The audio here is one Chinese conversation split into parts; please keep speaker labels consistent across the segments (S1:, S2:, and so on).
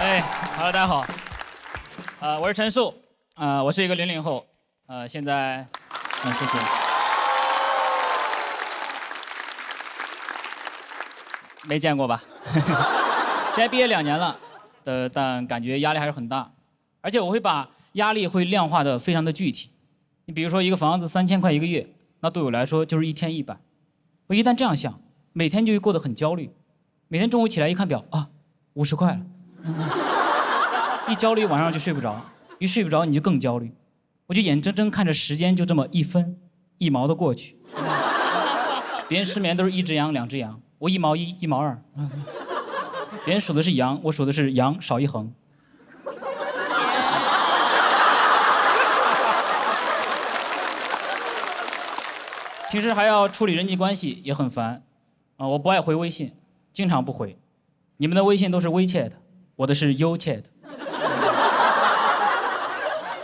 S1: 哎，Hello，大家好，我是陈树，我是一个00后，现在，谢谢，没见过吧？现在毕业2年了，但感觉压力还是很大，而且我会把压力会量化的非常的具体。你比如说一个房子3000块1个月，那对我来说就是1天100。我一旦这样想，每天就会过得很焦虑。每天中午起来一看表啊，50块了，一焦虑晚上就睡不着，一睡不着你就更焦虑。我就眼睁睁看着时间就这么1分1毛的过去。别人失眠都是1只羊2只羊，我1毛1，1毛2。别人数的是羊，我数的是羊少1横。平时还要处理人际关系，也很烦。我不爱回微信，经常不回。你们的微信都是WeChat，我的是 YouChat。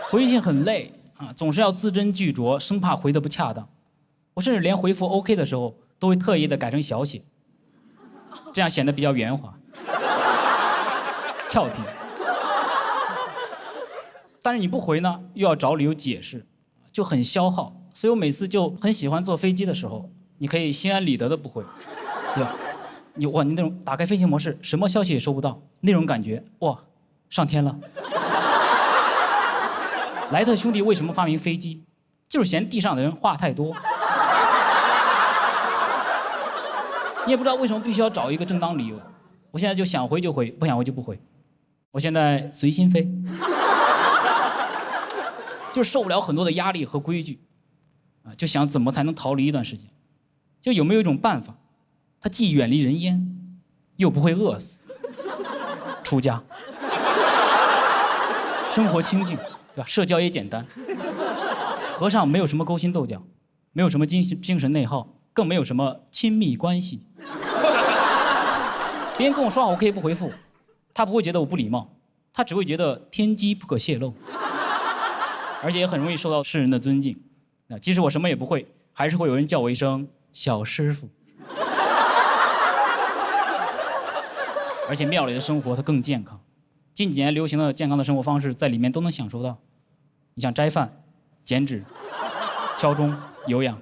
S1: 回微信很累啊，总是要字斟句酌，生怕回得不恰当。我甚至连回复 OK 的时候，都会特意的改成小写，这样显得比较圆滑、俏皮。但是你不回呢，又要找理由解释，就很消耗。所以我每次就很喜欢坐飞机的时候，你可以心安理得的不回，对吧？你那种打开飞行模式，什么消息也收不到，那种感觉，哇，上天了。莱特兄弟为什么发明飞机？就是嫌地上的人话太多。你也不知道为什么必须要找一个正当理由。我现在就想回就回，不想回就不回。我现在随心飞，就是受不了很多的压力和规矩。就想怎么才能逃离一段时间，就有没有一种办法，它既远离人烟，又不会饿死。出家，生活清静，对吧？社交也简单。和尚没有什么勾心斗角，没有什么精神内耗，更没有什么亲密关系。别人跟我说话，我可以不回复，他不会觉得我不礼貌，他只会觉得天机不可泄露，而且也很容易受到世人的尊敬。即使我什么也不会，还是会有人叫我一声小师傅。而且庙里的生活它更健康，近几年流行的健康的生活方式在里面都能享受到。你像斋饭、减脂、敲钟、有氧、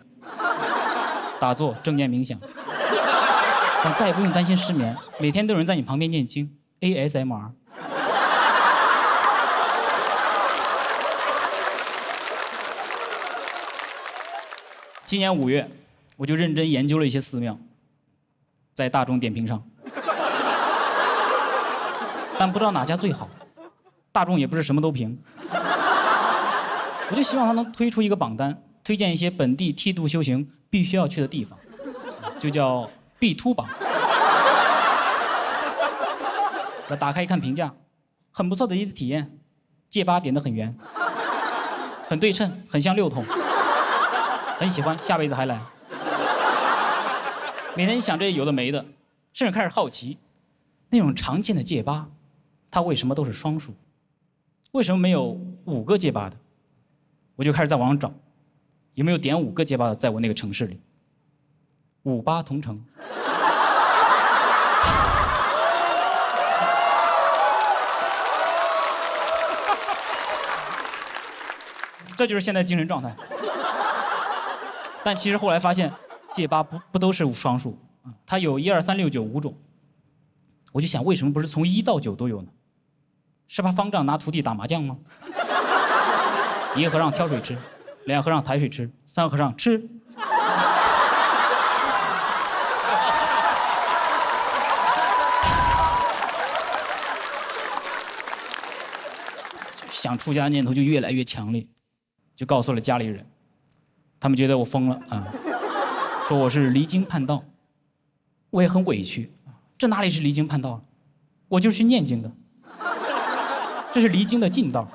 S1: 打坐、正念冥想，但再也不用担心失眠，每天都有人在你旁边念经 ASMR。今年5月，我就认真研究了一些寺庙，在大众点评上，但不知道哪家最好。大众也不是什么都评，我就希望他能推出一个榜单，推荐一些本地剃度修行必须要去的地方，就叫必秃榜。我打开一看评价，很不错的一次体验，戒疤点得很圆，很对称，很像6筒。很喜欢，下辈子还来。每天想这有的没的，甚至开始好奇，那种常见的戒疤，它为什么都是双数？为什么没有5个戒疤的？我就开始在网上找，有没有点5个戒疤的在我那个城市里？5疤同城。这就是现在精神状态。但其实后来发现，戒疤不都是双数啊？它有1、2、3、6、9 5种。我就想，为什么不是从1到9都有呢？是怕方丈拿徒弟打麻将吗？1个和尚挑水吃，2个和尚抬水吃，3个和尚吃。想出家念头就越来越强烈，就告诉了家里人。他们觉得我疯了啊，说我是离经叛道，我也很委屈，这哪里是离经叛道？我就是去念经的，这是离经的近道。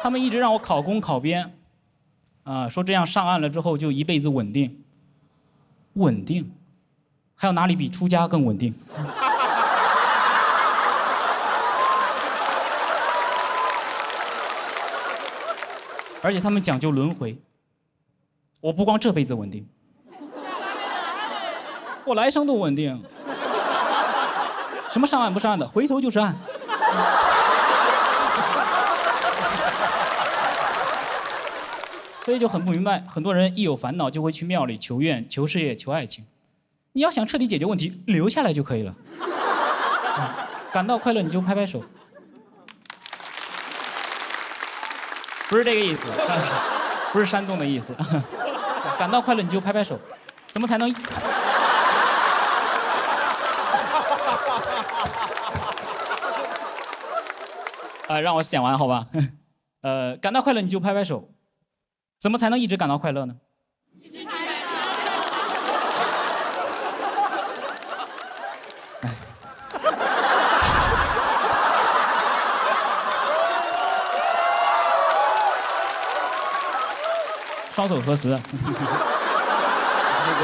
S1: 他们一直让我考公考编，说这样上岸了之后就一辈子稳定。稳定，还有哪里比出家更稳定？而且他们讲究轮回，我不光这辈子稳定，我来生都稳定。什么上岸不上岸的，回头就是岸。所以就很不明白，很多人一有烦恼就会去庙里求愿、求事业、求爱情。你要想彻底解决问题，留下来就可以了。感到快乐你就拍拍手，不是这个意思，不是山东的意思。感到快乐你就拍拍手，怎么才能？让我讲完好吧。感到快乐你就拍拍手，怎么才能一直感到快乐呢？双手合十，我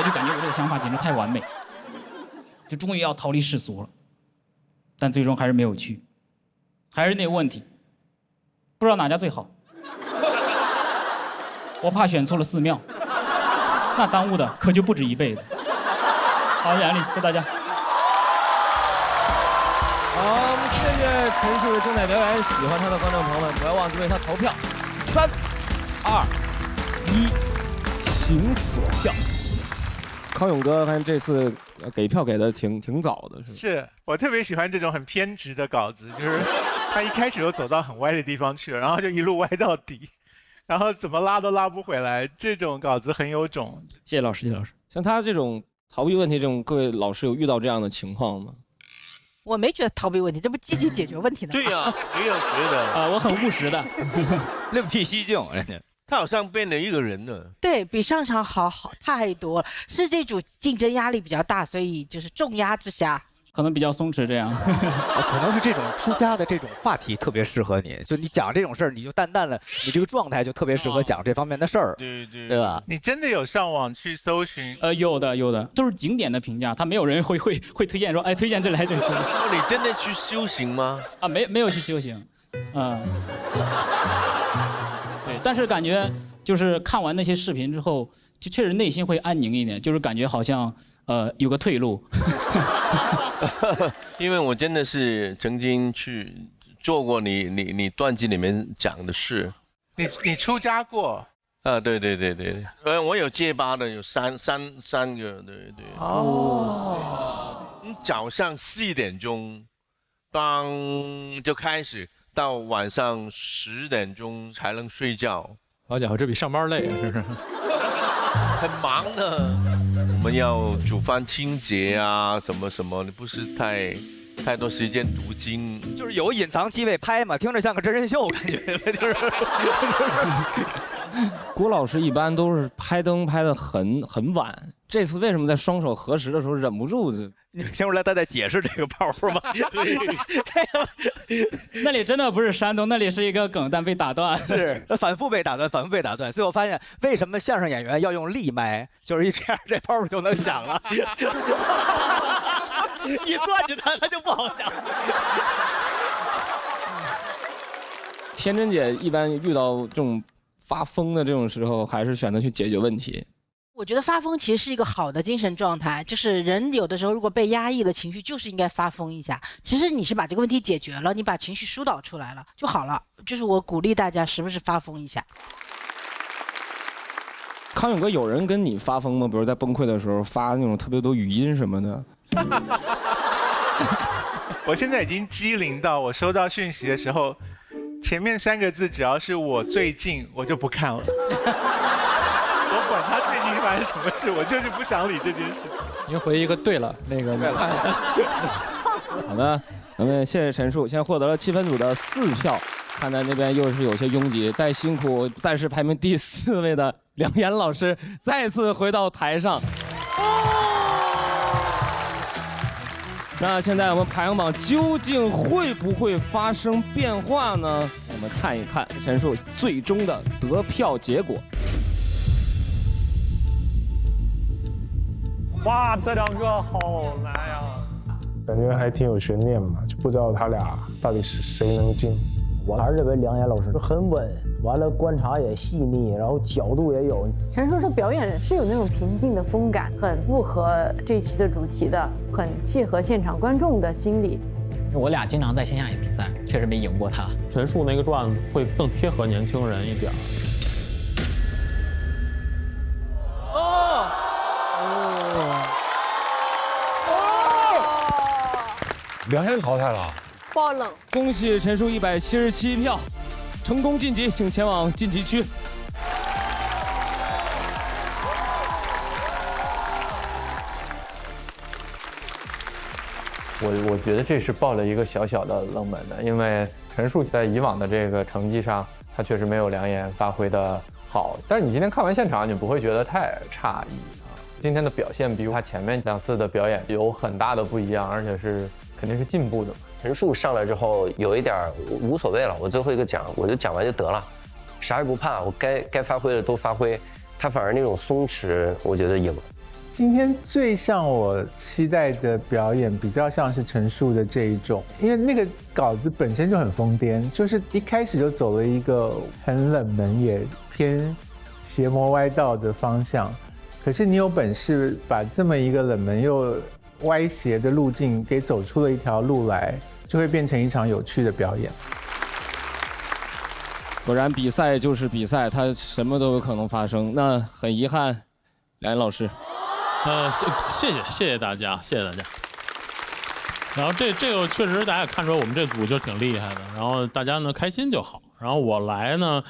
S1: 就感觉我这个想法简直太完美，就终于要逃离世俗了，但最终还是没有去，还是那个问题，不知道哪家最好，我怕选错了寺庙，那耽误的可就不止一辈子。好，谢谢安利，谢谢大家。
S2: 好，我们谢谢陈述的精彩表演，喜欢他的观众朋友们不要忘记为他投票。3、2、1，请锁票。康永哥，看这次给票给的挺早的，是吧？
S3: 是我特别喜欢这种很偏执的稿子，就是他一开始就走到很歪的地方去了，然后就一路歪到底，然后怎么拉都拉不回来。这种稿子很有种。
S1: 谢谢老师，谢谢老师。
S2: 像他这种逃避问题，这种各位老师有遇到这样的情况吗？
S4: 我没觉得逃避问题，这不积极解决问题呢？
S5: 对呀，没有觉得。
S1: 我很务实的，
S6: 另辟蹊径，人家。
S5: 他好像变了一个人了，
S4: 对比上场好太多了，是这组竞争压力比较大，所以就是重压之下，
S1: 可能比较松弛这样。
S6: 可能是这种出家的这种话题特别适合你，就你讲这种事儿，你就淡淡的，你这个状态就特别适合讲这方面的事儿，对吧？
S3: 你真的有上网去搜寻？
S1: 有的，都是景点的评价，他没有人会推荐说，哎，推荐这里还是这里。
S5: 你真的去修行吗？
S1: 没有去修行，对，但是感觉就是看完那些视频之后，就确实内心会安宁一点，就是感觉好像有个退路。
S5: 因为我真的是曾经去做过你段子里面讲的事。
S3: 你出家过？
S5: 对，我有戒疤的，有三个，对。你早上4点钟，当就开始。到晚上10点钟才能睡觉，
S6: 好家伙，这比上班累啊！这是
S5: 很忙的。我们要煮饭清洁啊，什么，你不是太多时间读经，
S6: 就是有隐藏机位拍嘛，听着像个真人秀感觉，就是。
S2: 郭老师一般都是拍灯拍得很晚，这次为什么在双手合十的时候忍不住？
S6: 你听出来他在解释这个包袱吗？
S5: 对，
S1: 那里真的不是山东，那里是一个梗，但被打断。
S6: 是反复被打断，最后发现为什么相声演员要用立麦，就是一这样这包袱就能响了。你攥着它就不好响。
S2: 天真姐一般遇到这种发疯的这种时候，还是选择去解决问题。
S4: 我觉得发疯其实是一个好的精神状态，就是人有的时候如果被压抑了情绪，就是应该发疯一下。其实你是把这个问题解决了，你把情绪疏导出来了就好了。就是我鼓励大家时不时发疯一下。
S2: 康永哥，有人跟你发疯吗？比如在崩溃的时候发那种特别多语音什么的。
S3: 我现在已经机灵到我收到讯息的时候，前面3个字只要是我最近，我就不看了。我管他最近发生什么事，我就是不想理这件事情。
S7: 您回一个对了，那个对了。
S2: 好的，咱们谢谢陈述，现在获得了7分组的4票，看来那边又是有些拥挤。再辛苦，暂时排名第4位的梁岩老师再次回到台上。那现在我们排行榜究竟会不会发生变化呢？我们看一看陈述最终的得票结果。
S7: 哇，这2个好难呀！
S8: 感觉还挺有悬念嘛，就不知道他俩到底是谁能进。我还是认为梁岩老师很稳，完了观察也细腻，然后角度也有。
S9: 陈叔说表演是有那种平静的风感，很符合这一期的主题的，很契合现场观众的心理。
S10: 我俩经常在线下也比赛，确实没赢过他。
S7: 陈述那个段子会更贴合年轻人一点。
S2: 梁岩淘汰了，
S9: 爆冷！
S2: 恭喜陈述177票，成功晋级，请前往晋级区。
S11: 我觉得这是报了一个小小的冷门的，因为陈述在以往的这个成绩上，他确实没有梁岩发挥的好。但是你今天看完现场，你不会觉得太诧异啊。今天的表现比他前面2次的表演有很大的不一样，而且是肯定是进步的。
S12: 陈述上来之后有一点无所谓了，我最后一个讲，我就讲完就得了，啥也不怕，我该发挥的都发挥。他反而那种松弛，我觉得赢了。
S3: 今天最像我期待的表演，比较像是陈述的这一种，因为那个稿子本身就很疯癫，就是一开始就走了一个很冷门也偏邪魔歪道的方向。可是你有本事把这么一个冷门又歪斜的路径给走出了一条路来，就会变成一场有趣的表演。
S2: 果然比赛就是比赛，它什么都有可能发生。那很遗憾，梁岩老师。
S7: 谢谢大家，谢谢大家。然后这个确实大家也看出来我们这组就挺厉害的，然后大家呢开心就好。然后我来呢，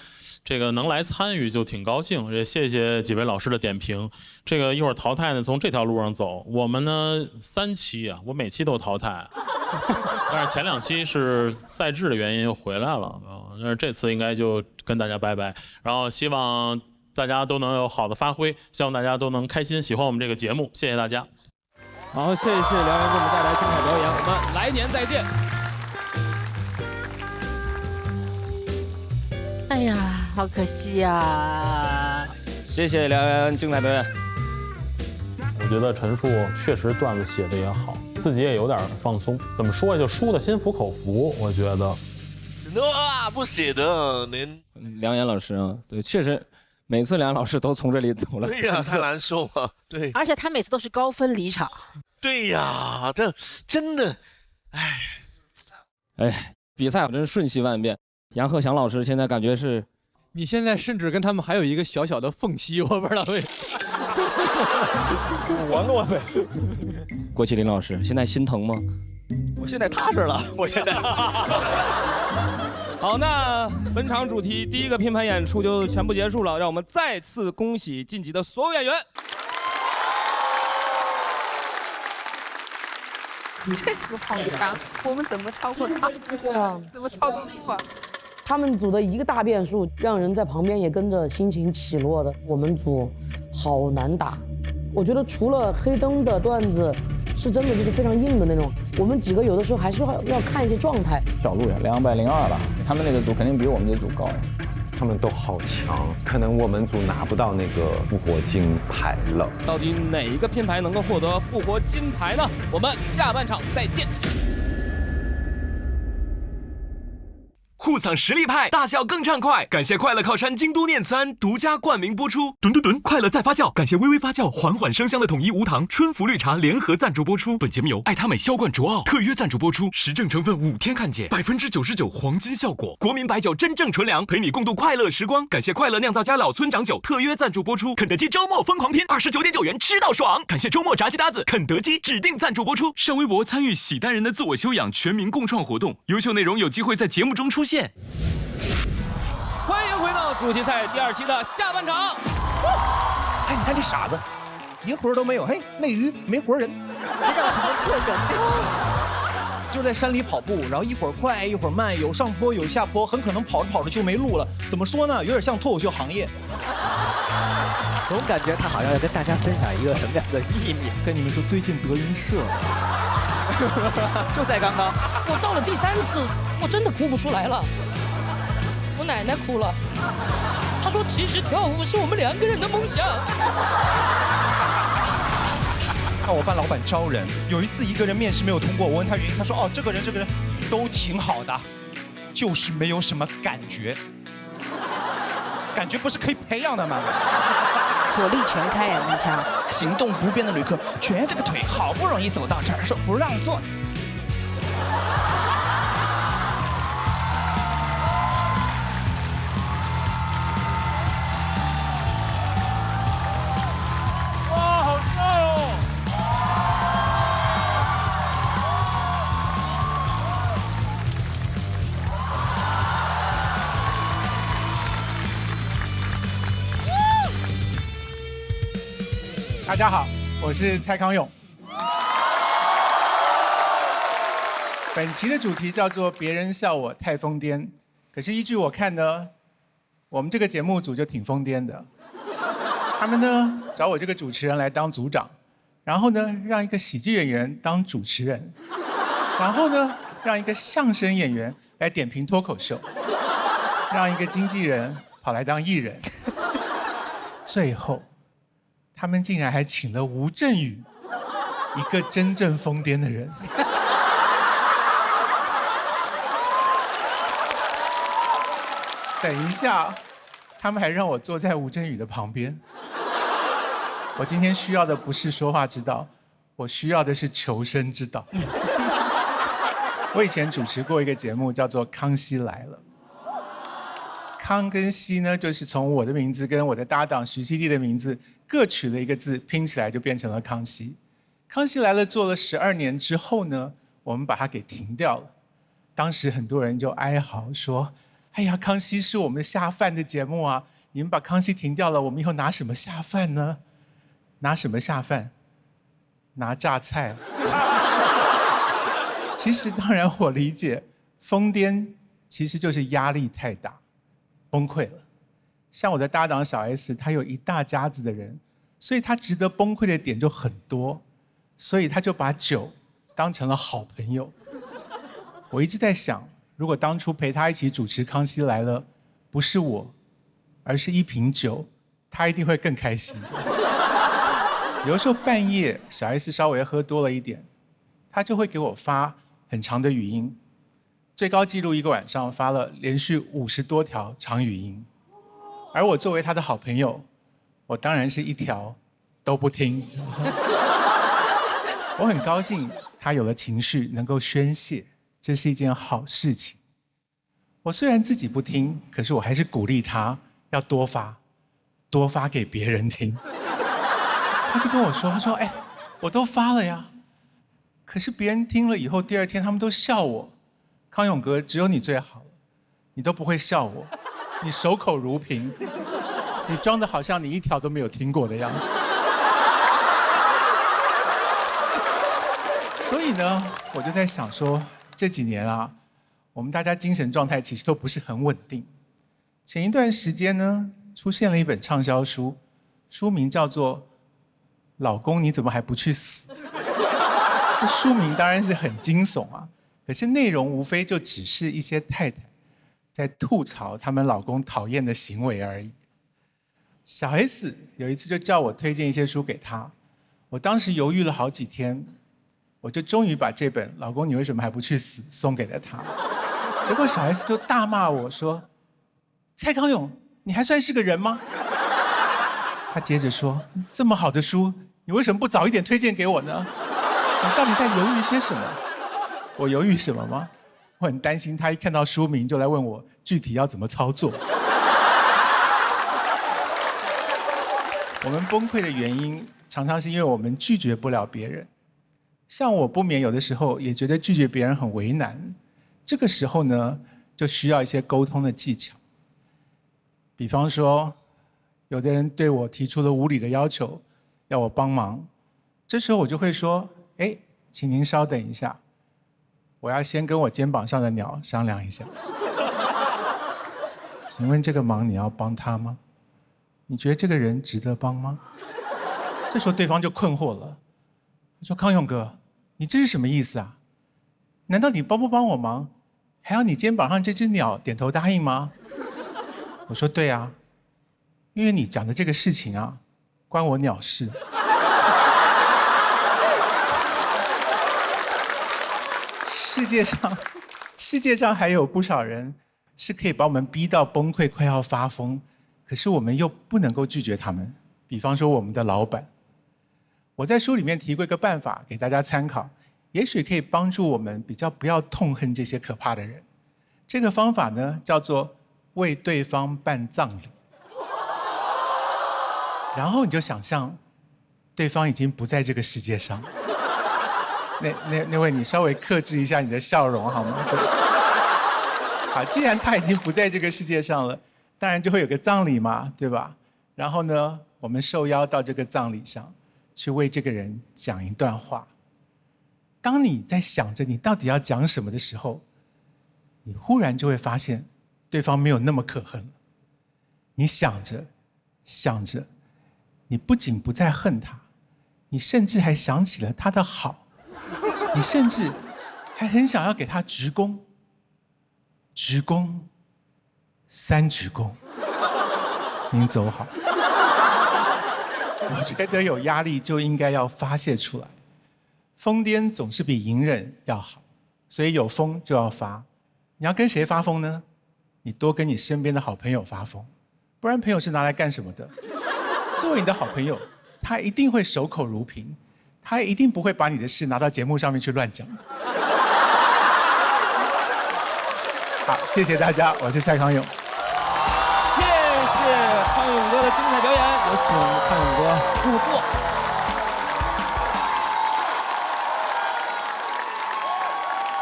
S7: 这个能来参与就挺高兴，也谢谢几位老师的点评。这个一会儿淘汰呢，从这条路上走。我们呢3期啊，我每期都淘汰，但是前2期是赛制的原因又回来了，但是这次应该就跟大家拜拜。然后希望大家都能有好的发挥，希望大家都能开心，喜欢我们这个节目，谢谢大家。
S2: 好，谢谢梁岩给我们带来精彩表演，我们来年再见。
S4: 哎呀，好可惜呀！
S2: 谢谢梁岩精彩表演。
S7: 我觉得陈述确实段子写的也好，自己也有点放松。怎么说呀，就输的心服口服，我觉得。
S5: 哇，不写的连
S2: 梁岩老师啊，对，确实。每次梁岩老师都从这里走了3次，
S5: 对呀，太难受了。对，
S4: 而且他每次都是高分离场。
S5: 对呀，这真的，
S2: 哎，比赛真顺序万变。杨鹤翔老师现在感觉是，
S13: 你现在甚至跟他们还有一个小小的缝隙，我不知道为什么。
S2: 我诺呗。郭麒麟老师现在心疼吗？
S6: 我现在踏实了，我现在。
S2: 好，那本场主题第一个拼盘演出就全部结束了，让我们再次恭喜晋级的所有演员。
S9: 这组好强，我们怎么超过他？
S14: 对啊，
S9: 怎么超过他？
S14: 他们组的一个大变数，让人在旁边也跟着心情起落的。我们组好难打，我觉得除了黑灯的段子。是真的就是非常硬的那种，我们几个有的时候还是要看一些状态。
S15: 小鹿呀，202了，他们那个组肯定比我们这组高呀。
S16: 他们都好强，可能我们组拿不到那个复活金牌了。
S2: 到底哪一个拼盘能够获得复活金牌呢？我们下半场再见。
S17: 互嗓实力派，大笑更畅快。感谢快乐靠山京都念慈庵独家冠名播出。快乐再发酵，感谢微微发酵缓缓生香的统一无糖春福绿茶联合赞助播出。本节目由爱他美销冠卓奥特约赞助播出。实证成分5天看检，99%黄金效果，国民白酒真正纯粮，陪你共度快乐时光。感谢快乐酿造家老村长酒特约赞助播出。肯德基周末疯狂拼，29.9元吃到爽。感谢周末炸鸡搭子肯德基指定赞助播出。上微博参与喜单人的自我修养全民共创活动，优秀内容有机会在节目中出现。
S2: 欢迎回到主题赛第2期的下半场。
S18: 哎，你看这傻子，一活都没有，嘿，内娱没活人，这叫什么破梗？这是就在山里跑步，然后一会儿快一会儿慢，有上坡有下坡，很可能跑着跑着就没路了。怎么说呢？有点像脱口秀行业。
S6: 总感觉他好像要跟大家分享一个什么样的秘密。
S18: 跟你们说，最近德云社
S6: 就在刚刚，
S14: 我到了第3次，我真的哭不出来了。我奶奶哭了，她说其实跳舞是我们2个人的梦想。
S18: 我班老板招人，有一次一个人面试没有通过，我问他原因，他说哦这个人都挺好的。就是没有什么感觉。感觉不是可以培养的吗？
S4: 火力全开呀，那枪。
S18: 行动不便的旅客瘸着个腿，好不容易走到这儿，说不让座。
S3: 哇，好帅哦！大家好，我是蔡康永。本期的主题叫做"别人笑我太疯癫"，可是依据我看呢，我们这个节目组就挺疯癫的。他们呢找我这个主持人来当组长，然后呢让一个喜剧演员当主持人，然后呢让一个相声演员来点评脱口秀，让一个经纪人跑来当艺人，最后他们竟然还请了吴镇宇，一个真正疯癫的人。等一下，他们还让我坐在吴镇宇的旁边。我今天需要的不是说话之道，我需要的是求生之道。我以前主持过一个节目，叫做《康熙来了》。康跟熙呢，就是从我的名字跟我的搭档徐熙娣的名字各取了一个字，拼起来就变成了康熙。康熙来了做了12年之后呢，我们把它给停掉了。当时很多人就哀嚎说：“哎呀，康熙是我们下饭的节目啊，你们把康熙停掉了，我们以后拿什么下饭呢？拿什么下饭？拿榨菜。”其实当然我理解，疯癫其实就是压力太大。崩溃了，像我的搭档小 S， 他有一大家子的人，所以他值得崩溃的点就很多，所以他就把酒当成了好朋友。我一直在想，如果当初陪他一起主持《康熙来了》，不是我，而是一瓶酒，他一定会更开心。有的时候半夜小 S 稍微喝多了一点，他就会给我发很长的语音。最高纪录一个晚上发了连续50多条长语音，而我作为他的好朋友，我当然是一条都不听。我很高兴他有了情绪能够宣泄，这是一件好事情。我虽然自己不听，可是我还是鼓励他要多发，多发给别人听。他就跟我说，他说：“哎，我都发了呀，可是别人听了以后，第2天他们都笑我。康永哥，只有你最好了，你都不会笑我，你守口如瓶，你装得好像你一条都没有听过的样子。所以呢，我就在想说，这几年啊，我们大家精神状态其实都不是很稳定。前一段时间呢，出现了一本畅销书，书名叫做《老公你怎么还不去死》。这书名当然是很惊悚啊。可是内容无非就只是一些太太在吐槽他们老公讨厌的行为而已。小 S 有一次就叫我推荐一些书给她，我当时犹豫了好几天，我就终于把这本《老公你为什么还不去死》送给了她。结果小 S 就大骂我说：“蔡康永，你还算是个人吗？”她接着说：“这么好的书，你为什么不早一点推荐给我呢？你到底在犹豫些什么？”我犹豫什么吗？我很担心他一看到书名就来问我具体要怎么操作。我们崩溃的原因常常是因为我们拒绝不了别人。像我不免有的时候也觉得拒绝别人很为难，这个时候呢，就需要一些沟通的技巧。比方说，有的人对我提出了无理的要求，要我帮忙，这时候我就会说：“哎，请您稍等一下。我要先跟我肩膀上的鸟商量一下。请问这个忙你要帮他吗？你觉得这个人值得帮吗？”这时候对方就困惑了，他说：“康永哥，你这是什么意思啊？难道你帮不帮我忙，还要你肩膀上这只鸟点头答应吗？”我说：“对啊，因为你讲的这个事情啊，关我鸟事。”世界上世界上还有不少人是可以把我们逼到崩溃、快要发疯，可是我们又不能够拒绝他们。比方说我们的老板，我在书里面提过一个办法给大家参考，也许可以帮助我们比较不要痛恨这些可怕的人。这个方法呢，叫做为对方办葬礼。然后你就想象，对方已经不在这个世界上。那位，你稍微克制一下你的笑容好吗？好，既然他已经不在这个世界上了，当然就会有个葬礼嘛，对吧？然后呢，我们受邀到这个葬礼上，去为这个人讲一段话。当你在想着你到底要讲什么的时候，你忽然就会发现，对方没有那么可恨了。你想着，想着，你不仅不再恨他，你甚至还想起了他的好。你甚至还很想要给他鞠躬，3鞠躬，您走好。我觉得有压力就应该要发泄出来，疯癫总是比隐忍要好，所以有疯就要发。你要跟谁发疯呢？你多跟你身边的好朋友发疯，不然朋友是拿来干什么的？作为你的好朋友，他一定会守口如瓶。他一定不会把你的事拿到节目上面去乱讲的。好，谢谢大家，我是蔡康永。
S2: 谢谢康永哥的精彩表演，有请康永哥入座。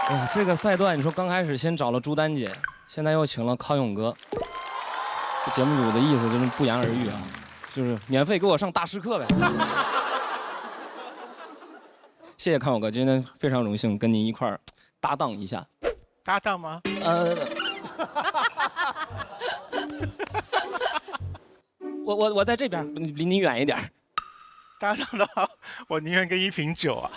S2: 哎呀，这个赛段你说刚开始先找了朱丹姐，现在又请了康永哥，这节目组的意思真是不言而喻啊，就是免费给我上大师课呗。谢谢康永哥，今天非常荣幸跟您一块儿搭档一下。
S3: 搭档吗？
S2: 我在这边，离您远一点。
S3: 搭档的话，我宁愿跟一瓶酒啊。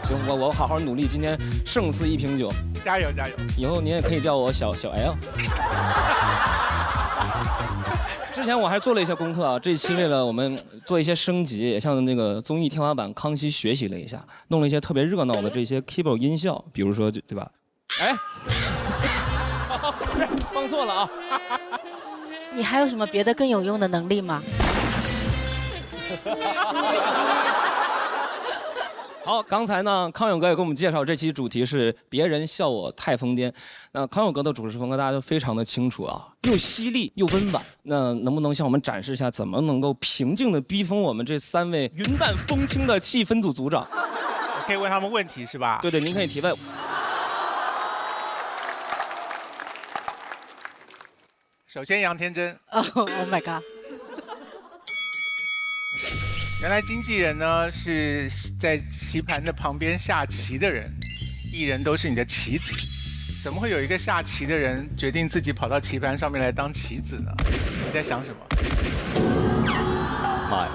S2: 行，我好好努力，今天胜似一瓶酒。
S3: 加油加油！
S2: 以后您也可以叫我小 L。之前我还做了一些功课啊，这期为了我们做一些升级，也向那个综艺天花板康熙学习了一下，弄了一些特别热闹的这些 keyboard 音效，比如说对吧？哎，放错了啊！
S4: 你还有什么别的更有用的能力吗？
S2: 好，刚才呢，康永哥也给我们介绍，这期主题是别人笑我太疯癫。那康永哥的主持风格大家都非常的清楚啊，又犀利又温婉。那能不能向我们展示一下，怎么能够平静的逼疯我们这3位云淡风轻的气氛组组长？
S3: 我可以问他们问题是吧？
S2: 对，您可以提问。
S3: 首先杨天真。
S4: Oh my god！
S3: 原来经纪人呢是在棋盘的旁边下棋的人，艺人都是你的棋子，怎么会有一个下棋的人决定自己跑到棋盘上面来当棋子呢？你在想什么？
S6: 妈呀！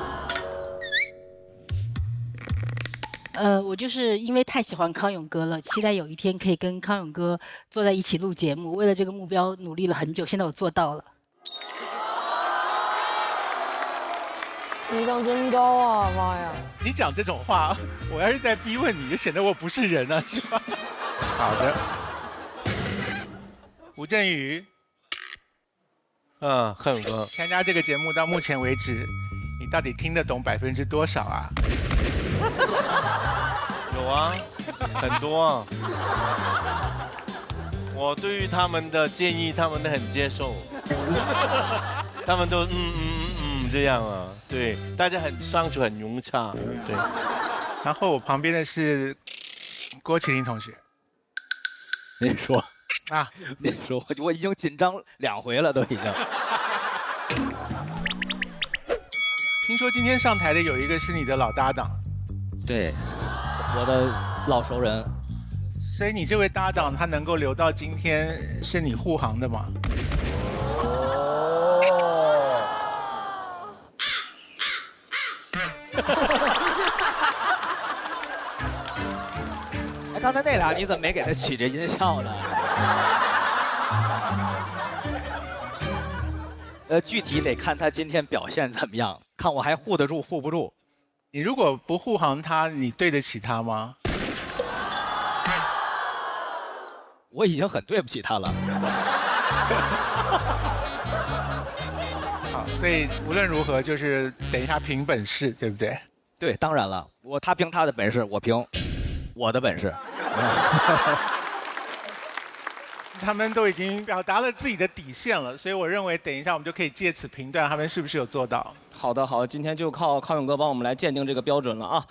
S4: 我就是因为太喜欢康永哥了，期待有一天可以跟康永哥坐在一起录节目。为了这个目标努力了很久，现在我做到了。
S14: 情商真高啊！妈呀！
S3: 你讲这种话，我要是再逼问你，就显得我不是人了，是吧？好的。吴镇宇。
S5: 康永哥，
S3: 参加这个节目到目前为止，你到底听得懂多少啊？
S5: 有啊，很多啊。我对于他们的建议，他们都很接受，他们都这样啊，对，大家很相处很融洽，对。
S3: 然后我旁边的是郭麒麟同学，
S6: 您说
S3: 啊，
S6: 您说，我已经紧张2回了，都已经。
S3: 听说今天上台的有一个是你的老搭档，
S6: 对，我的老熟人。
S3: 所以你这位搭档他能够留到今天，是你护航的吗？
S6: 哎，刚才那俩你怎么没给他起这音效呢？具体得看他今天表现怎么样，看我还护得住护不住。
S3: 你如果不护航他，你对得起他吗？
S6: 我已经很对不起他了。
S3: 好，所以无论如何就是等一下凭本事，对不对？
S6: 对，当然了，他凭他的本事，我凭我的本事。
S3: 他们都已经表达了自己的底线了，所以我认为等一下我们就可以借此评断他们是不是有做到。
S2: 好的，好的，今天就靠康永哥帮我们来鉴定这个标准了啊。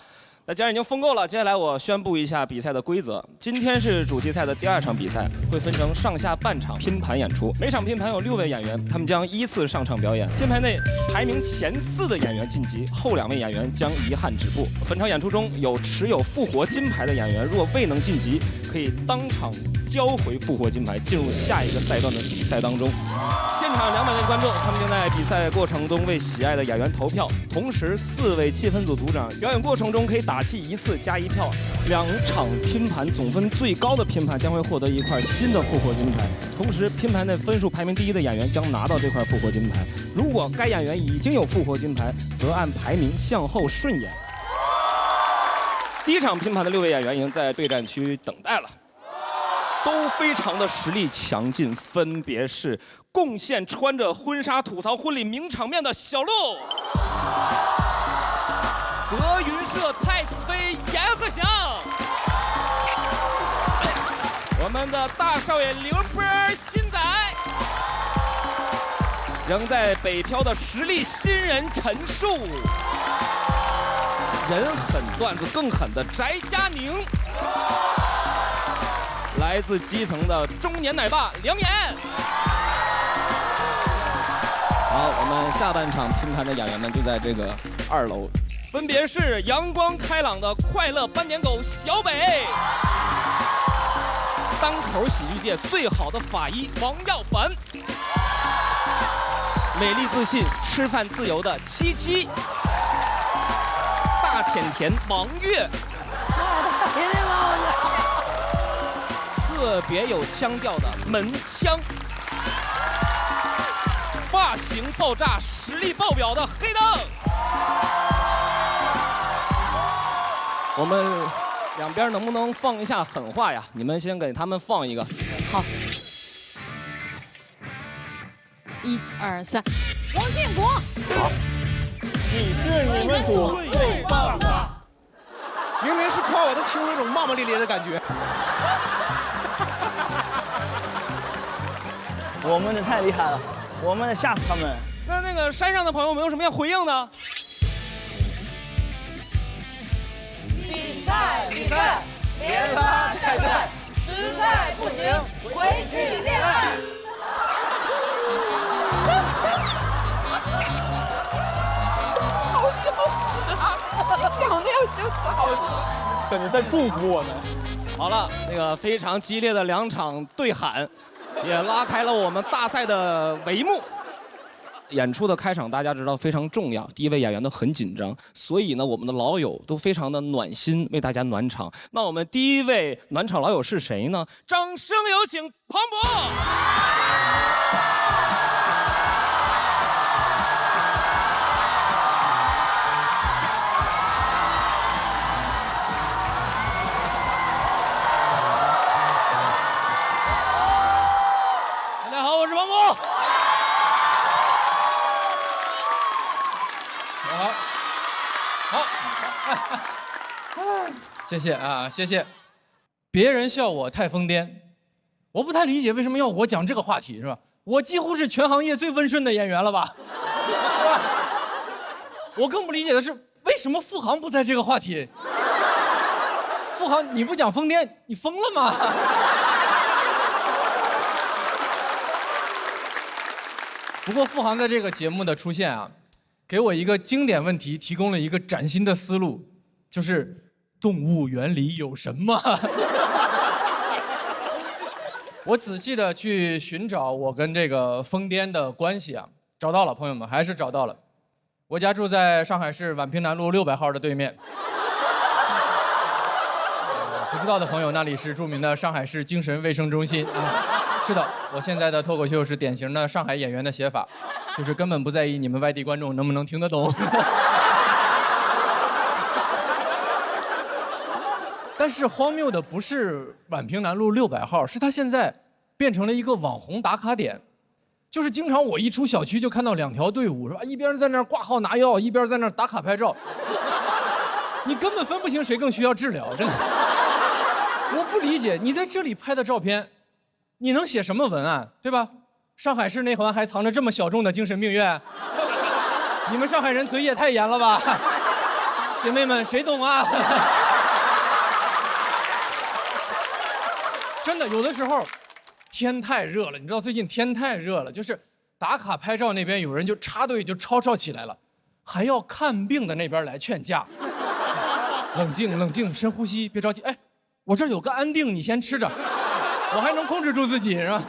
S2: 那既然已经封够了，接下来我宣布一下比赛的规则。今天是主题赛的第2场比赛，会分成上下半场拼盘演出。每场拼盘有6位演员，他们将依次上场表演。拼盘内排名前4的演员晋级，后2位演员将遗憾止步。本场演出中有持有复活金牌的演员，若未能晋级，可以当场交回复活金牌，进入下一个赛段的比赛当中。现场200位观众，他们将在比赛过程中为喜爱的演员投票，同时4位气氛组组长表演过程中可以打气1次加1票。2场拼盘总分最高的拼盘将会获得一块新的复活金牌，同时拼盘内分数排名第1的演员将拿到这块复活金牌。如果该演员已经有复活金牌，则按排名向后顺延。第1场拼盘的6位演员已经在备战区等待了。都非常的实力强劲，分别是贡献穿着婚纱吐槽婚礼名场面的小鹿，德云社太子妃阎鹤祥，我们的大少爷刘波新仔，仍在北漂的实力新人陈数，人狠段子更狠的翟佳宁，来自基层的中年奶爸梁岩。好，我们下半场拼盘的演员们就在这个2楼，分别是阳光开朗的快乐斑点狗小北，单口喜剧界最好的法医王耀凡，美丽自信吃饭自由的七七，大甜甜王悦，特别有腔调的门腔，发型爆炸实力爆表的黑灯。我们两边能不能放一下狠话呀？你们先给他们放一个。
S9: 好。1、2、3，王建国。
S3: 好。
S18: 你是你们组最棒的。明明是夸我，都听那种骂骂咧咧的感觉。
S19: 我们的太厉害了，我们得吓死他们。
S2: 那个山上的朋友们有什么要回应的？
S20: 比赛，别拉太帅，实在不行回去恋爱。
S9: 好羞耻啊！你想那样羞耻好耻。
S18: 感觉在祝福我呢。
S2: 好了，那个非常激烈的2场对喊，也拉开了我们大赛的帷幕。演出的开场大家知道非常重要，第1位演员都很紧张，所以呢，我们的老友都非常的暖心，为大家暖场。那我们第1位暖场老友是谁呢？掌声有请庞博。
S21: 大家好，我是庞博。好，谢谢啊，谢谢。别人笑我太疯癫，我不太理解为什么要我讲这个话题，是吧？我几乎是全行业最温顺的演员了吧？是吧？我更不理解的是，为什么付航不在这个话题？付航，你不讲疯癫，你疯了吗？不过付航在这个节目的出现啊，给我一个经典问题提供了一个崭新的思路，就是动物园里有什么？我仔细的去寻找我跟这个疯癫的关系啊，找到了，朋友们，还是找到了。我家住在上海市宛平南路600号的对面。不知道的朋友，那里是著名的上海市精神卫生中心啊。是的，我现在的脱口秀是典型的上海演员的写法，就是根本不在意你们外地观众能不能听得懂。但是荒谬的不是宛平南路600号，是它现在变成了一个网红打卡点，就是经常我一出小区就看到2条队伍，是吧？一边在那儿挂号拿药，一边在那儿打卡拍照，你根本分不清谁更需要治疗，真的。我不理解，你在这里拍的照片，你能写什么文案，对吧？上海市内环还藏着这么小众的精神病院，你们上海人嘴也太严了吧？姐妹们，谁懂啊？真的，有的时候天太热了，你知道最近天太热了，就是打卡拍照那边有人就插队就吵起来了，还要看病的那边来劝架。冷静冷静，深呼吸，别着急。哎，我这儿有个安定，你先吃着，我还能控制住自己，是吧？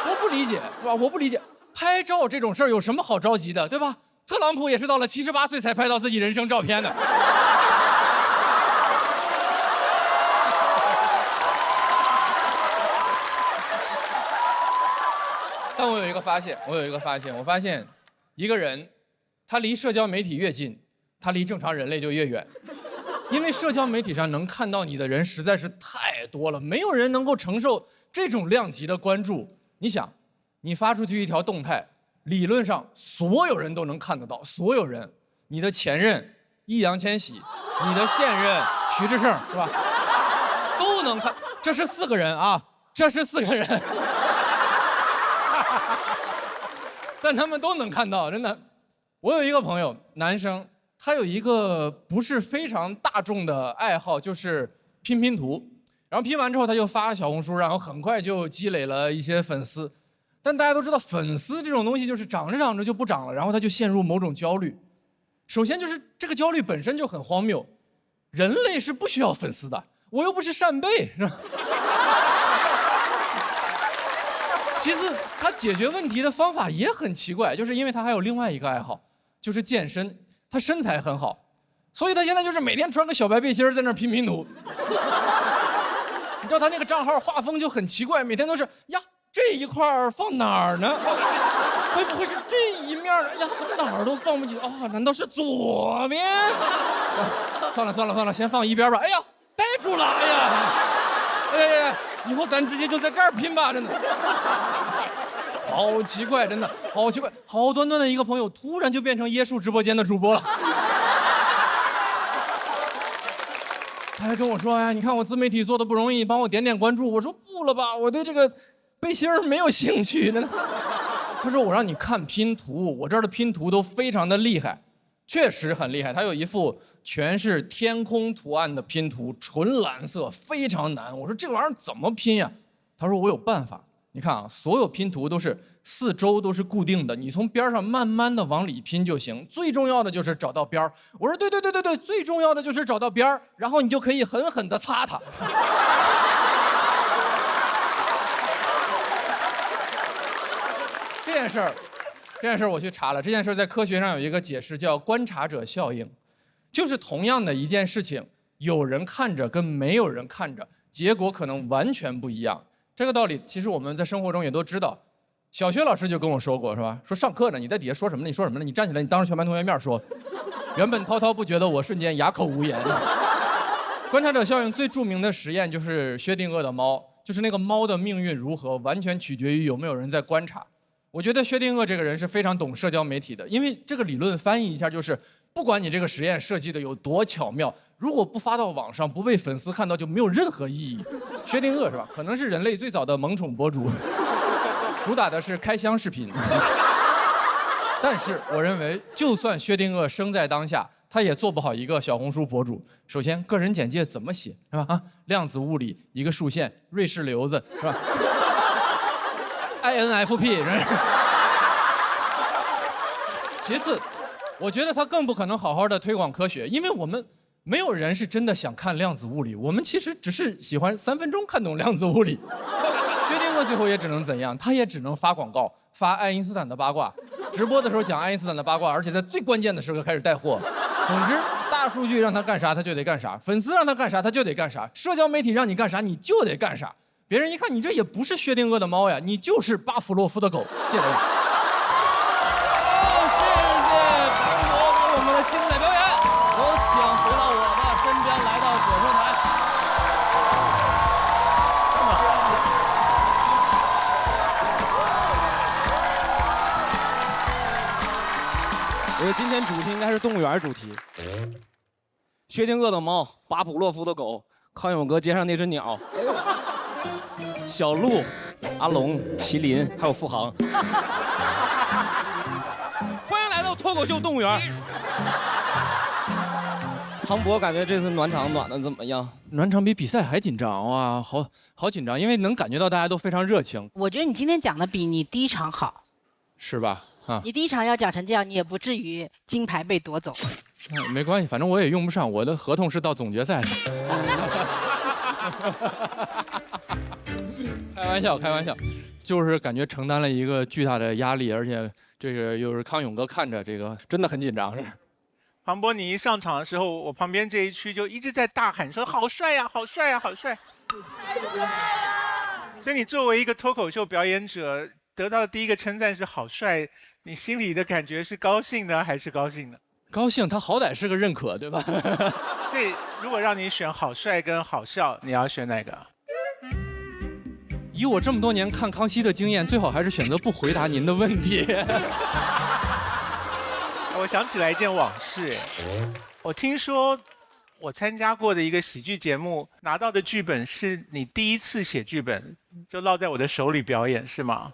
S21: 我不理解，是吧？我不理解，拍照这种事儿有什么好着急的，对吧？特朗普也是到了78岁才拍到自己人生照片的。但我有一个发现，我发现，一个人，他离社交媒体越近，他离正常人类就越远。因为社交媒体上能看到你的人实在是太多了，没有人能够承受这种量级的关注。你想，你发出去一条动态，理论上所有人都能看得到，所有人，你的前任易烊千玺，你的现任徐志胜，是吧？都能看，这是4个人啊，这是4个人，但他们都能看到，真的。我有一个朋友，男生。他有一个不是非常大众的爱好，就是拼拼图，然后拼完之后他就发小红书，然后很快就积累了一些粉丝。但大家都知道，粉丝这种东西就是长着长着就不长了，然后他就陷入某种焦虑。首先就是这个焦虑本身就很荒谬，人类是不需要粉丝的，我又不是扇贝，是吧？其次，他解决问题的方法也很奇怪，就是因为他还有另外一个爱好，就是健身。他身材很好，所以他现在就是每天穿个小白背心在那拼拼图。你知道他那个账号画风就很奇怪，每天都是呀这一块放哪儿呢？会不会是这一面呢？呀怎么哪儿都放不进去啊？难道是左边？算了，先放一边吧。哎呀，呆住了！哎呀，哎，以后咱直接就在这儿拼吧，真的。好奇怪，真的好奇怪，好端端的一个朋友，突然就变成椰树直播间的主播了。他还跟我说：“哎，你看我自媒体做的不容易，帮我点点关注。”我说：“不了吧，我对这个背心没有兴趣。”真的。他说：“我让你看拼图，我这儿的拼图都非常的厉害，确实很厉害。他有一幅全是天空图案的拼图，纯蓝色，非常难。我说这玩意儿怎么拼呀？他说我有办法。你看啊，所有拼图都是4周都是固定的，你从边上慢慢的往里拼就行。最重要的就是找到边儿。我说对，最重要的就是找到边儿，然后你就可以狠狠的擦它。这件事儿我去查了，这件事儿在科学上有一个解释，叫观察者效应，就是同样的一件事情，有人看着跟没有人看着，结果可能完全不一样。这个道理其实我们在生活中也都知道，小学老师就跟我说过，是吧？说上课呢，你在底下说什么呢？你说什么呢？你站起来，你当着全班同学面说。原本滔滔不绝的我，瞬间哑口无言。观察者效应最著名的实验就是薛定谔的猫，就是那个猫的命运如何，完全取决于有没有人在观察。我觉得薛定谔这个人是非常懂社交媒体的，因为这个理论翻译一下就是，不管你这个实验设计的有多巧妙，如果不发到网上，不被粉丝看到，就没有任何意义。薛定谔是吧？可能是人类最早的萌宠博主，主打的是开箱视频。但是我认为，就算薛定谔生在当下，他也做不好一个小红书博主。首先，个人简介怎么写是吧？啊，量子物理一个竖线，瑞士瘤子是吧？INFP 是吧？其次，我觉得他更不可能好好的推广科学，因为我们没有人是真的想看量子物理，我们其实只是喜欢3分钟看懂量子物理。薛定谔最后也只能怎样？他也只能发广告，发爱因斯坦的八卦，直播的时候讲爱因斯坦的八卦，而且在最关键的时刻开始带货。总之，大数据让他干啥他就得干啥，粉丝让他干啥他就得干啥，社交媒体让你干啥你就得干啥。别人一看你这也不是薛定谔的猫呀，你就是巴甫洛夫的狗。谢谢大家。我们的精彩表演，有请回到我的身边，来到解说台。
S2: 是动物园主题。薛定谔的猫，巴甫洛夫的狗，康永哥街上那只鸟，小鹿、阿龙、麒麟，还有付航。欢迎来到脱口秀动物园。庞博感觉这次暖场暖的怎么样？
S21: 暖场比比赛还紧张哇，好紧张，因为能感觉到大家都非常热情。
S4: 我觉得你今天讲的比你第一场好，
S21: 是吧？啊，
S4: 你第一场要讲成这样，你也不至于金牌被夺走。
S21: 没关系，反正我也用不上，我的合同是到总决赛的。开玩笑，就是感觉承担了一个巨大的压力，而且这个又是康永哥看着，这个真的很紧张。
S3: 庞博，你一上场的时候，我旁边这一区就一直在大喊说：“好帅呀，好帅呀，好帅！”太帅了！所以你作为一个脱口秀表演者，得到的第一个称赞是好帅，你心里的感觉是高兴的还是高兴的？
S21: 高兴，他好歹是个认可，对吧？
S3: 所以如果让你选好帅跟好笑，你要选哪个？
S21: 以我这么多年看康熙的经验，最好还是选择不回答您的问题。
S3: 我想起来一件往事，我听说我参加过的一个喜剧节目拿到的剧本是你第一次写剧本就落在我的手里表演，是吗？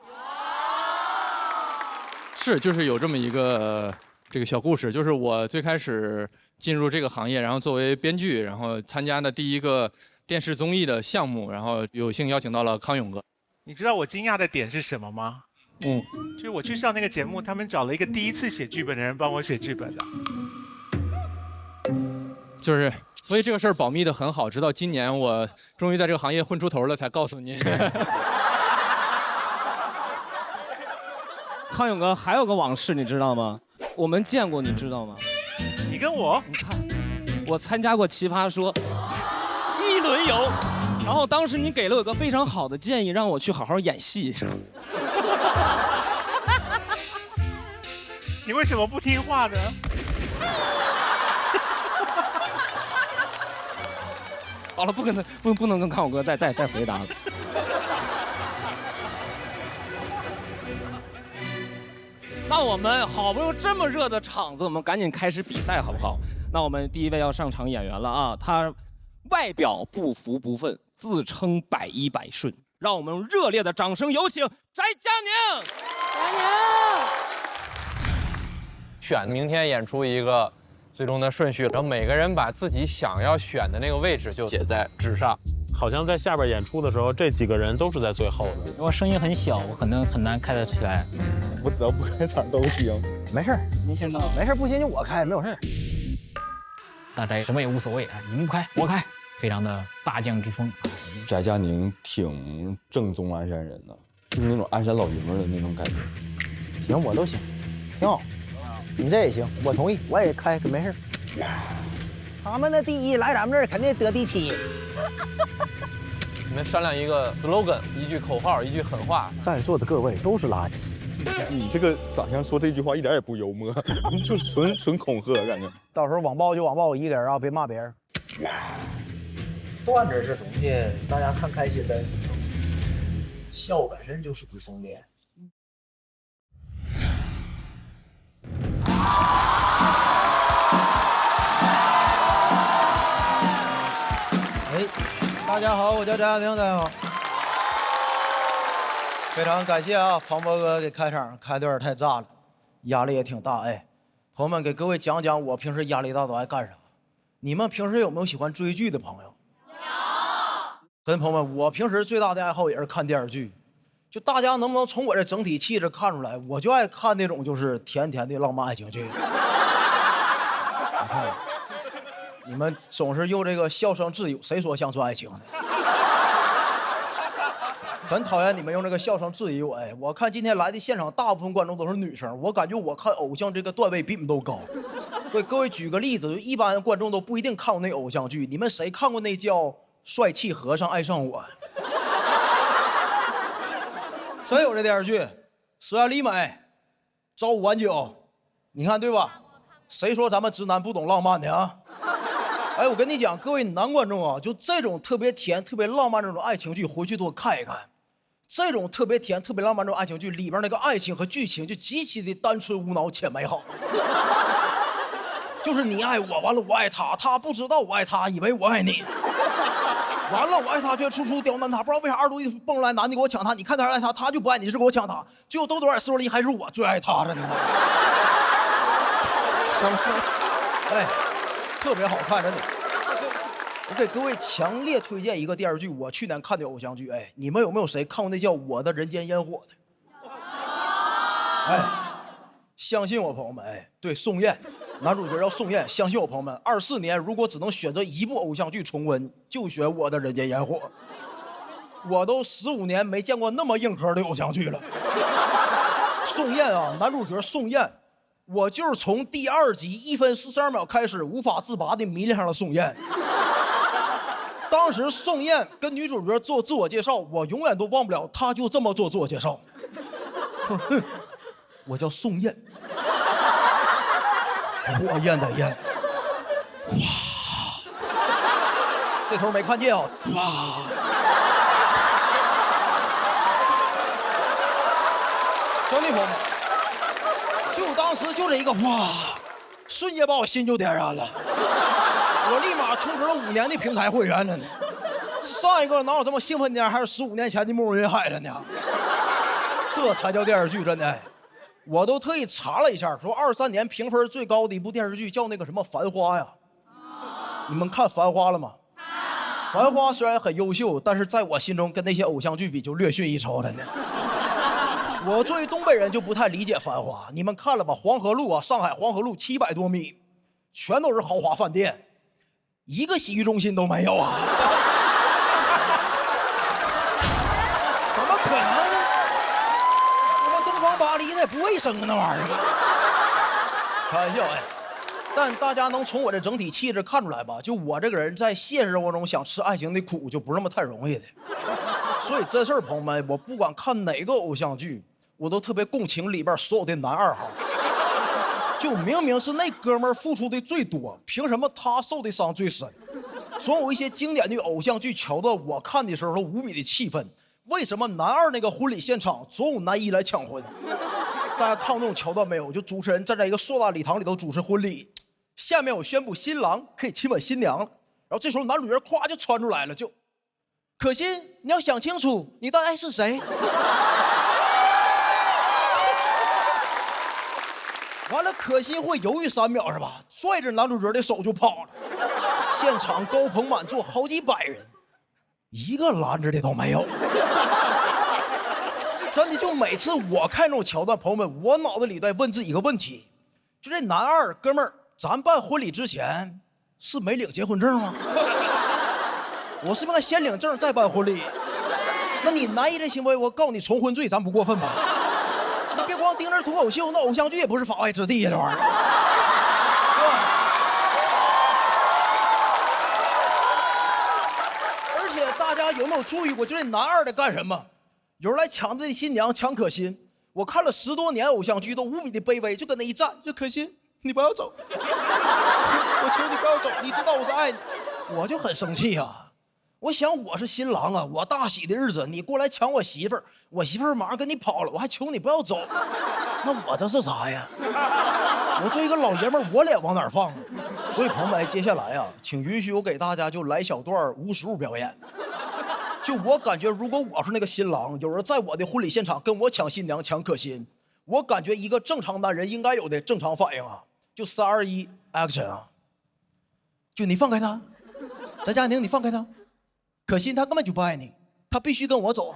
S21: 是，就是有这么一个这个小故事，就是我最开始进入这个行业，然后作为编剧，然后参加的第一个电视综艺的项目，然后有幸邀请到了康永哥。
S3: 你知道我惊讶的点是什么吗？就是我去上那个节目，他们找了一个第一次写剧本的人帮我写剧本的。
S21: 就是，所以这个事儿保密的很好，直到今年我终于在这个行业混出头了，才告诉您。
S2: 康永哥还有个往事，你知道吗？我们见过，你知道吗？
S3: 你跟我？
S2: 你看，我参加过《奇葩说》1轮游，然后当时你给了我一个非常好的建议，让我去好好演戏。
S3: 你为什么不听话呢？
S2: 好了，不能跟康永哥再回答了。那我们好不容易这么热的场子，我们赶紧开始比赛好不好？那我们第一位要上场演员了啊，他外表不服不忿，自称百依百顺，让我们用热烈的掌声有请翟佳宁。
S9: 佳宁。
S11: 选明天演出一个最终的顺序，然后每个人把自己想要选的那个位置就写在纸上。
S7: 好像在下边演出的时候，这几个人都是在最后的。
S10: 我声音很小，我可能很难开得起来。
S15: 我只要不开场都行。
S8: 没事儿，
S10: 您先到。
S8: 没事儿，不行就我开，没有事儿。
S10: 大家什么也无所谓啊，你们不开我开，非常的大将之风。
S15: 翟佳宁挺正宗鞍山人的，就是那种鞍山老爷们的那种感觉。
S8: 行，我都行，挺好。你这也行，我同意，我也开，没事儿。他们的第一来咱们这儿肯定得第7。
S11: 你们商量一个 slogan， 一句口号，一句狠话。
S8: 在座的各位都是垃圾。
S15: 你这个长相说这句话一点也不幽默，就纯恐吓感觉。
S8: 到时候网暴就网暴我一个人啊，别骂别人。段子是东西，大家看开心呗。笑本身就属于疯癫。
S18: 大家好，我叫翟佳宁，大家好。非常感谢啊，庞博哥给开场开的有点太炸了，压力也挺大。哎，朋友们，给各位讲讲我平时压力大都爱干啥。你们平时有没有喜欢追剧的朋友？有。跟朋友们，我平时最大的爱好也是看电视剧。就大家能不能从我这整体气质看出来，我就爱看那种就是甜甜的浪漫爱情剧。你看。你们总是用这个笑声自由，谁说乡村爱情的？很讨厌你们用这个笑声质疑我。哎，我看今天来的现场大部分观众都是女生，我感觉我看偶像这个段位比你们都高。给各位举个例子，就一般观众都不一定看过那偶像剧，你们谁看过那叫《帅气和尚爱上我》？谁有这电视剧？石原里美、朝五晚九，你看对吧？谁说咱们直男不懂浪漫的啊？哎，我跟你讲，各位男观众啊，就这种特别甜、特别浪漫这种爱情剧，回去多看一看。这种特别甜、特别浪漫这种爱情剧里边那个爱情和剧情就极其的单纯无脑且美好。就是你爱我，完了我爱他，他不知道我爱他，以为我爱你。完了，我爱他却处处刁难他，不知道为啥二度一蹦出来男的给我抢他，你看他爱他，他就不爱你，是给我抢他，最后兜兜说里还是我最爱他着呢。哎，特别好看，真的。我给各位强烈推荐一个电视剧，我去年看的偶像剧。哎，你们有没有谁看过那叫《我的人间烟火》的？哎，相信我，朋友们，哎，对，宋焰。男主角叫宋焰，相信我，朋友们，24年如果只能选择一部偶像剧重温，就选《我的人间烟火》。我都15年没见过那么硬核的偶像剧了。宋焰啊，男主角宋焰，我就是从第2集1分42秒开始无法自拔地迷恋上了宋焰。当时宋焰跟女主角做自我介绍，我永远都忘不了，她就这么做自我介绍。我叫宋焰。火焰的焰，哇！这头没看见啊，哇！兄弟朋友们，就当时就这一个哇，瞬间把我心就点燃了，我立马充值了5年的平台会员了呢。上一个哪有这么兴奋的，还是15年前的《暮日云海》了呢？这才叫电视剧，真的。我都特意查了一下，说23年评分最高的一部电视剧叫那个什么《繁花》呀。你们看《繁花》了吗？《繁花》虽然很优秀，但是在我心中跟那些偶像剧比就略逊一筹，真的。我作为东北人就不太理解《繁花》，你们看了吧？黄河路啊，上海黄河路700多米，全都是豪华饭店，一个洗浴中心都没有啊！怎么可能呢？巴黎那也不卫生啊，那玩意儿。开玩笑哎，但大家能从我这整体气质看出来吧？就我这个人在现实生活中想吃爱情的苦，就不是那么太容易的。所以这事儿，朋友们，我不管看哪个偶像剧，我都特别共情里边所有的男2号。就明明是那哥们儿付出的最多，凭什么他受的伤最深？总有一些经典的偶像剧桥段，我看的时候都无比的气愤。为什么男2那个婚礼现场总有男1来抢婚？大家看过那种桥段没有？就主持人站在一个硕大礼堂里头主持婚礼，下面我宣布新郎可以亲吻新娘了，然后这时候男主角咵就窜出来了，就可心，你要想清楚你的爱是谁。完了，可心会犹豫3秒是吧？拽着男主角的手就跑了。现场高朋满座，好几百人。一个拦着的都没有，真的，就每次我看这种桥段，朋友们，我脑子里在问自己一个问题，就这男2哥们儿，咱办婚礼之前是没领结婚证吗？我是不是应该先领证再办婚礼？那你男1这行为，我告你重婚罪，咱不过分吧？你别光盯着脱口秀，那偶像剧也不是法外之地呀，这玩意儿。大家有没有注意过，就这男2在干什么？有人来抢这新娘，抢可心。我看了10多年偶像剧，都无比的卑微，就搁那一站，就可心，你不要走，我求你不要走，你知道我是爱你，我就很生气啊。我想我是新郎啊，我大喜的日子，你过来抢我媳妇儿，我媳妇儿马上跟你跑了，我还求你不要走，那我这是啥呀？我作为一个老爷们儿，我脸往哪儿放啊？所以朋友们，接下来啊，请允许我给大家就来小段无实物表演。就我感觉，如果我是那个新郎，有人在我的婚礼现场跟我抢新娘、抢可心，我感觉一个正常男人应该有的正常反应啊，就3、2、1 ，action 啊！就你放开他，翟佳宁，你放开他，可心他根本就不爱你，他必须跟我走。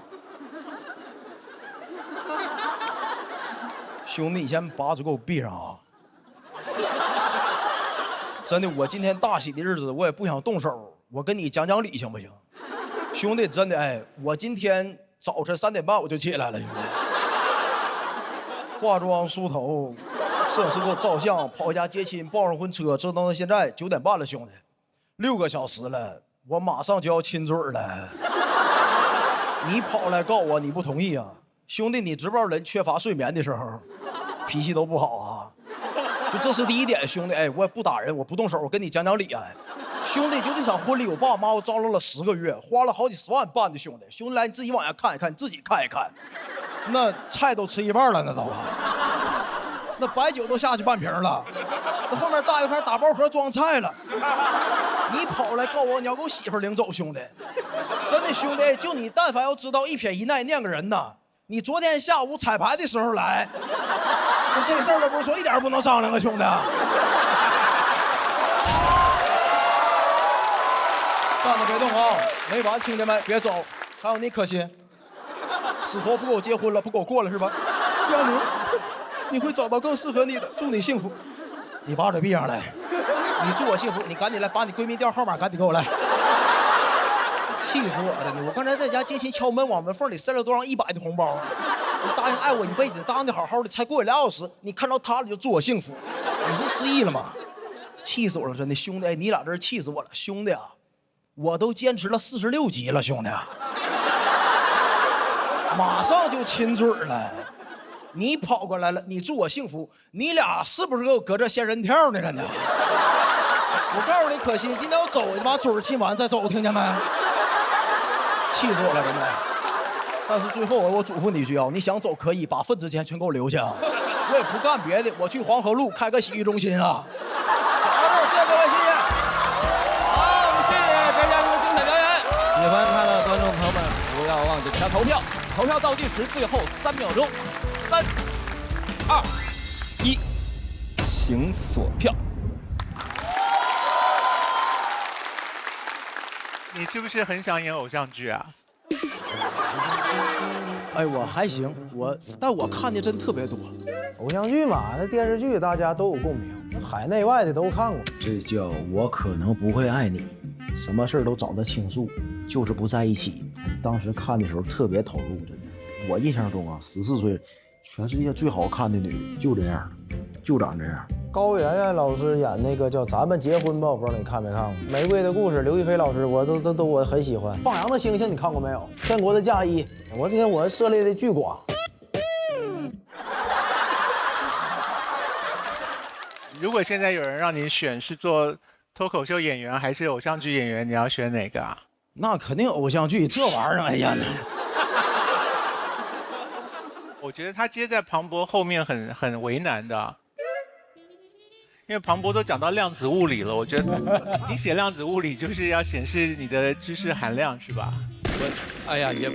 S18: 兄弟，你先把嘴给我闭上啊！真的，我今天大喜的日子，我也不想动手，我跟你讲讲理行不行？兄弟，真的，哎，我今天早晨3点半我就起来了，兄弟，化妆梳头，摄影师给我照相，跑回家接亲，抱上婚车，折腾到现在9点半了，兄弟，6个小时了，我马上就要亲嘴了。你跑来告我，你不同意啊？兄弟，你知不知道人缺乏睡眠的时候，脾气都不好啊？就这是第一点，兄弟，哎，我也不打人，我不动手，我跟你讲讲理啊。兄弟，就这场婚礼，我爸妈我张罗了10个月，花了好几10万办的，兄弟，兄弟来你自己往下看一看，你自己看一看，那菜都吃一半了，那都，那白酒都下去半瓶了，那后面大鱼盘打包盒装菜了，你跑来告我你要给我媳妇领走，兄弟，真的兄弟，就你但凡要知道一撇一捺念个人呐，你昨天下午彩排的时候来，那这事儿都不是说一点不能商量啊，兄弟。站着别动啊，没完，兄弟们别走，还有你可心，死活不给我结婚了，不给我过了是吧？佳宁，你会找到更适合你的，祝你幸福。你把嘴闭上来，你祝我幸福，你赶紧来把你闺蜜电话号码赶紧给我来。气死我了！我刚才在家接亲敲门，往门缝里塞了多少100的红包。你答应爱我一辈子，答应的好好的，才过2小时，你看到他了就祝我幸福，你是失忆了吗？气死我了，真的兄弟，你俩这气死我了，兄弟啊！我都坚持了46集了，兄弟，马上就亲嘴了。你跑过来了，你祝我幸福，你俩是不是给我搁这仙人跳呢？真的，我告诉你，可心，今天我走，你把嘴亲完再走，听见没？气死我了，真的。但是最后我嘱咐你一句啊，你想走可以，把份子钱全给我留下啊！我也不干别的，我去黄河路开个洗浴中心啊！谢谢各位，谢谢。
S2: 喜欢他的观众朋友们，不要忘记给他投票。投票倒计时最后3秒钟，3、2、1，请锁票。
S3: 你是不是很想演偶像剧啊？
S18: 哎，我还行，但我看的真特别多。
S8: 偶像剧嘛，那电视剧大家都有共鸣，海内外的都看过。
S1: 这叫我可能不会爱你，什么事都找他倾诉，就是不在一起。当时看的时候特别投入，真的。我印象中啊，14岁，全世界最好看的女就这样，就长这样。
S8: 高圆圆老师演那个叫《咱们结婚吧》，我不知道你看没看过《玫瑰的故事》，刘亦菲老师，我我很喜欢。放羊的星星你看过没有？天国的嫁衣，我涉猎的巨广。
S3: 如果现在有人让你选是做脱口秀演员还是偶像剧演员，你要选哪个啊？
S18: 那肯定偶像剧，这玩意儿，哎呀，
S3: 我觉得他接在庞博后面很为难的，因为庞博都讲到量子物理了，我觉得你写量子物理就是要显示你的知识含量，是吧？
S21: 哎呀，也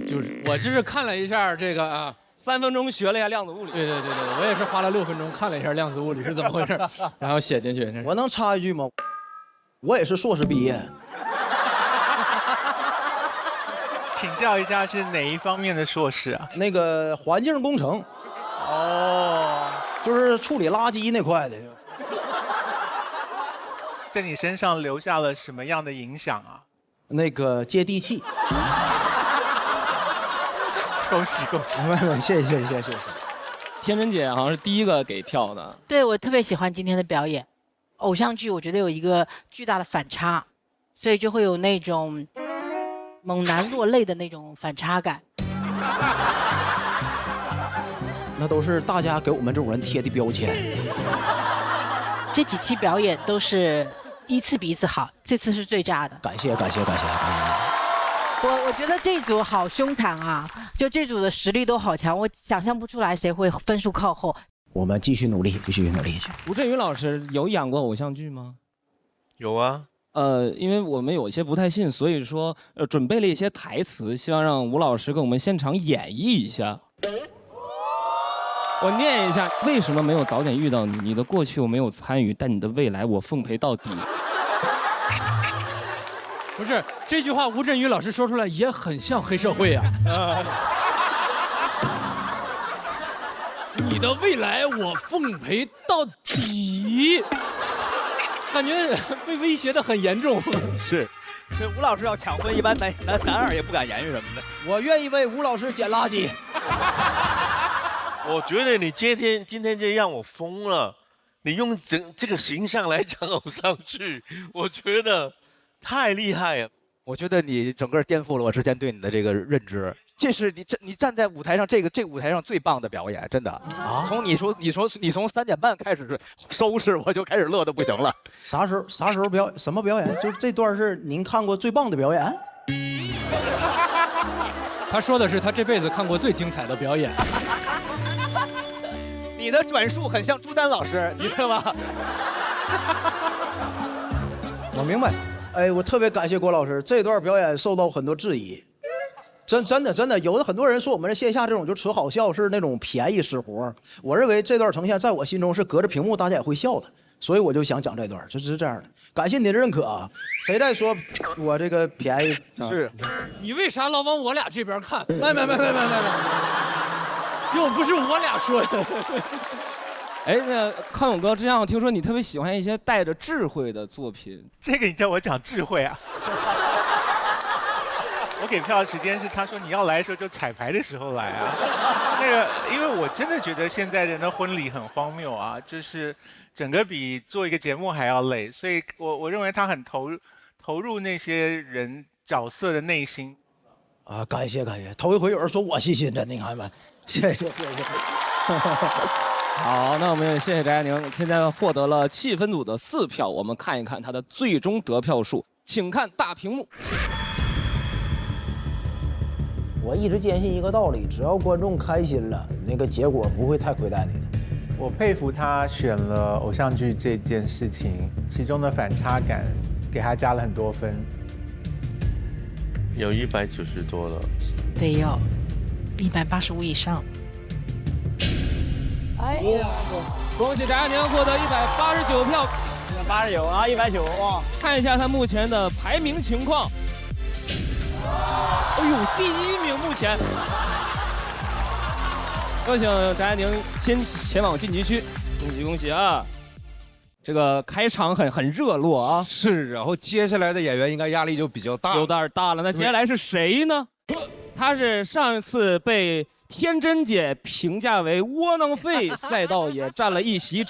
S21: 就是我这是看了一下这个啊。
S2: 3分钟学了一下量子物理。
S21: 对，我也是花了6分钟看了一下量子物理是怎么回事，然后写进去。
S18: 我能插一句吗？我也是硕士毕业。
S3: 请教一下是哪一方面的硕士啊？
S18: 那个环境工程。哦，就是处理垃圾那块的。
S3: 在你身上留下了什么样的影响啊？
S18: 那个接地气。
S3: 恭喜恭喜！
S18: 谢谢。
S2: 天真姐好像是第一个给票的。
S4: 对，我特别喜欢今天的表演。偶像剧我觉得有一个巨大的反差，所以就会有那种猛男落泪的那种反差感。
S18: 那都是大家给我们这种人贴的标签。
S4: 这几期表演都是一次比一次好，这次是最炸的。
S18: 感谢。
S4: 我觉得这组好凶残啊！就这组的实力都好强，我想象不出来谁会分数靠后。
S18: 我们继续努力。
S2: 吴镇宇老师有演过偶像剧吗？
S5: 有啊。
S2: 因为我们有些不太信，所以说准备了一些台词，希望让吴老师给我们现场演绎一下。我念一下：为什么没有早点遇到你？你的过去我没有参与，但你的未来我奉陪到底。
S21: 不是这句话，吴镇宇老师说出来也很像黑社会啊。你的未来我奉陪到底，感觉被威胁的很严重。
S6: 是，这吴老师要抢分，一般男二也不敢言语什么的。
S18: 我愿意为吴老师捡垃圾。
S5: 我觉得你今天就让我疯了，你用这个形象来讲偶像剧，我觉得太厉害了。
S6: 我觉得你整个颠覆了我之前对你的这个认知。这是你站在舞台上这个舞台上最棒的表演，真的啊！从你从3点半开始收拾，我就开始乐得不行了。
S18: 啥时候什么表演？就这段是您看过最棒的表演？
S21: 他说的是他这辈子看过最精彩的表演。
S6: 你的转述很像朱丹老师，你知道吗？
S8: 我明白。哎，我特别感谢郭老师，这段表演受到很多质疑。真的，有的很多人说我们这线下这种就纯好笑，是那种便宜使活。我认为这段呈现在我心中是隔着屏幕大家也会笑的，所以我就想讲这段，就是这样的。感谢你的认可啊！谁在说我这个便宜？
S6: 是，
S21: 你为啥老往我俩这边看？
S8: 没，
S21: 又不是我俩说的。
S2: 哎，那康永哥，这样听说你特别喜欢一些带着智慧的作品，
S3: 这个你叫我讲智慧啊？我给票的时间是他说你要来的时候就彩排的时候来啊。那个，因为我真的觉得现在人的婚礼很荒谬啊，就是整个比做一个节目还要累，所以我认为他很投入那些人角色的内心。
S8: 啊，感谢，头一回有人说我细心，真的，你看没？谢谢。
S2: 好，那我们也谢谢翟佳宁，现在获得了气氛组的4票，我们看一看他的最终得票数，请看大屏幕。
S8: 我一直坚信一个道理，只要观众开心了，那个结果不会太亏待你的。
S3: 我佩服他选了偶像剧这件事情，其中的反差感给他加了很多分。
S5: 有190多了，
S4: 得要185以上。
S9: 哎呀，
S2: 恭喜翟佳宁获得189票
S19: ，189啊，190哇！
S2: 看一下他目前的排名情况。哎呦，第1名目前。有请翟佳宁先前往晋级区，恭喜啊！这个开场很热络啊。
S13: 是，然后接下来的演员应该压力就比较大，
S2: 有点大了。那接下来是谁呢？他是上一次被天真姐评价为窝囊废赛道也占了一席之